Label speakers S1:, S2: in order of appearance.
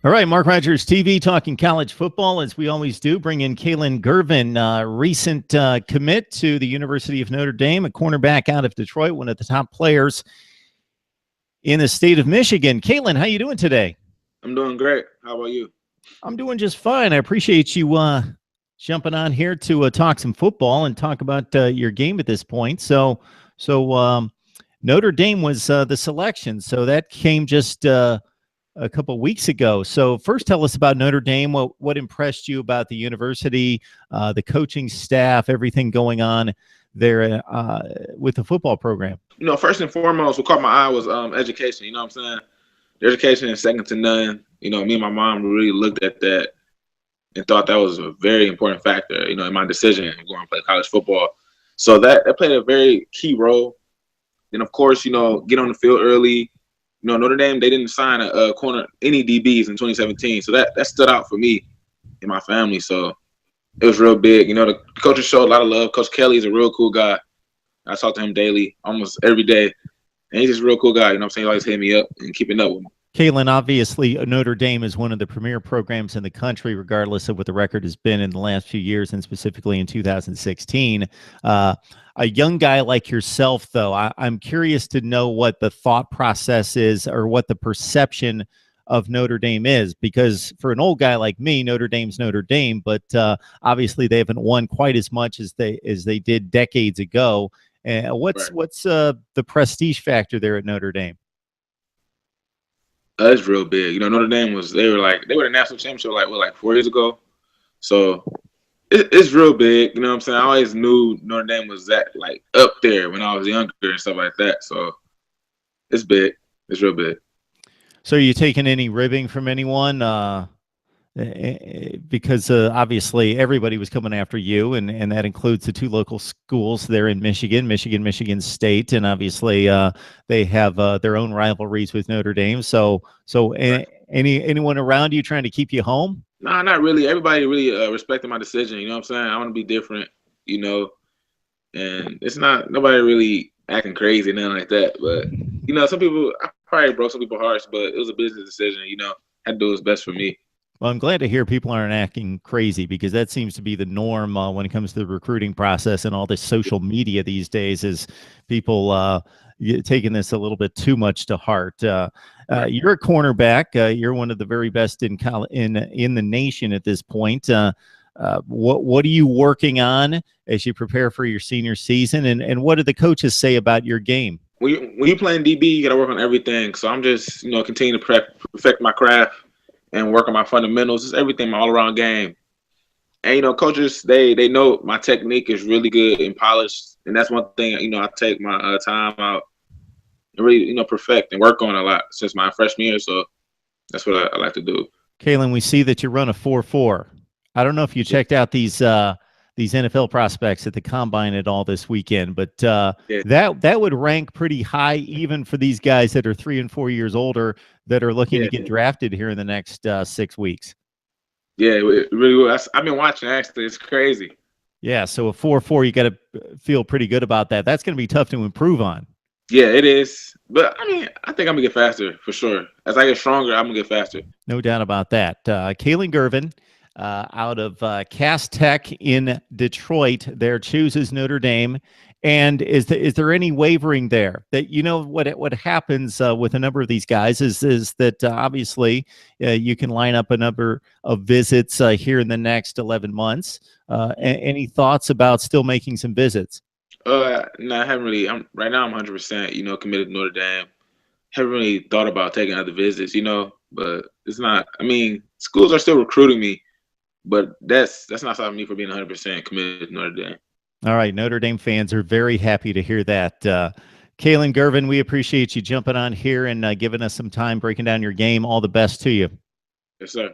S1: All right, Mark Rogers TV talking college football as we always do. Bring in Kalon Gervin, recent commit to the University of Notre Dame, a cornerback out of Detroit, one of the top players in the state of Michigan. Kalon, how you doing today?
S2: I'm doing great. How about you?
S1: I'm doing just fine. I appreciate you jumping on here to talk some football and talk about your game at this point. So Notre Dame was the selection, so that came just a couple of weeks ago. So first, tell us about Notre Dame. What impressed you about the university, the coaching staff, everything going on there with the football program?
S2: First and foremost, what caught my eye was education. You know what I'm saying? The education is second to none. Me and my mom really looked at that and thought that was a very important factor, in my decision of going to play college football. So that played a very key role. And of course, get on the field early. Notre Dame, they didn't sign a corner any DBs in 2017. So that stood out for me and my family. So it was real big. The coaches showed a lot of love. Coach Kelly is a real cool guy. I talk to him daily, almost every day. And he's just a real cool guy. You know what I'm saying? He always hit me up and keeping up with me.
S1: Kalon, obviously, Notre Dame is one of the premier programs in the country, regardless of what the record has been in the last few years, and specifically in 2016. A young guy like yourself, though, I'm curious to know what the thought process is or what the perception of Notre Dame is, because for an old guy like me, Notre Dame's Notre Dame, but obviously they haven't won quite as much as they did decades ago. What's the prestige factor there at Notre Dame?
S2: It's real big. Notre Dame they were the national championship like 4 years ago. So it's real big. You know what I'm saying? I always knew Notre Dame was that up there when I was younger and stuff like that. So it's big. It's real big.
S1: So are you taking any ribbing from anyone? Because obviously everybody was coming after you, and that includes the two local schools there in Michigan State, and obviously they have their own rivalries with Notre Dame. So right. Anyone around you trying to keep you home?
S2: Nah, not really. Everybody really respected my decision. You know what I'm saying? I want to be different, and it's not nobody really acting crazy, nothing like that. But some people, I probably broke some people's hearts, but it was a business decision. Had to do what's best for me.
S1: Well, I'm glad to hear people aren't acting crazy, because that seems to be the norm when it comes to the recruiting process and all this social media these days, is people taking this a little bit too much to heart. You're a cornerback. You're one of the very best in the nation at this point. What are you working on as you prepare for your senior season, and what do the coaches say about your game?
S2: When you playing DB, you got to work on everything. So I'm just continue to perfect my craft and work on my fundamentals. It's everything, my all-around game. And, coaches, they know my technique is really good and polished. And that's one thing, I take my time out and really, perfect and work on a lot since my freshman year. So that's what I like to do.
S1: Kalon, we see that you run a 4.4. I don't know if you checked out these NFL prospects at the Combine at all this weekend, but that would rank pretty high even for these guys that are 3 and 4 years older that are looking to get drafted here in the next 6 weeks.
S2: Yeah, it really was. I've been watching, actually. It's crazy.
S1: Yeah, so a 4.4, you got to feel pretty good about that. That's going to be tough to improve on.
S2: Yeah, it is. But, I think I'm going to get faster for sure. As I get stronger, I'm going to get faster.
S1: No doubt about that. Kalon Gervin, out of Cass Tech in Detroit, there chooses Notre Dame. And is there any wavering there? That what happens with a number of these guys is that obviously you can line up a number of visits here in the next 11 months. Any thoughts about still making some visits?
S2: No, I haven't really. Right now I'm 100% committed to Notre Dame. Haven't really thought about taking other visits, but it's not. Schools are still recruiting me, but that's not stopping me from being 100% committed to Notre Dame.
S1: All right, Notre Dame fans are very happy to hear that. Kalon Gervin, we appreciate you jumping on here and giving us some time breaking down your game. All the best to you.
S2: Yes, sir.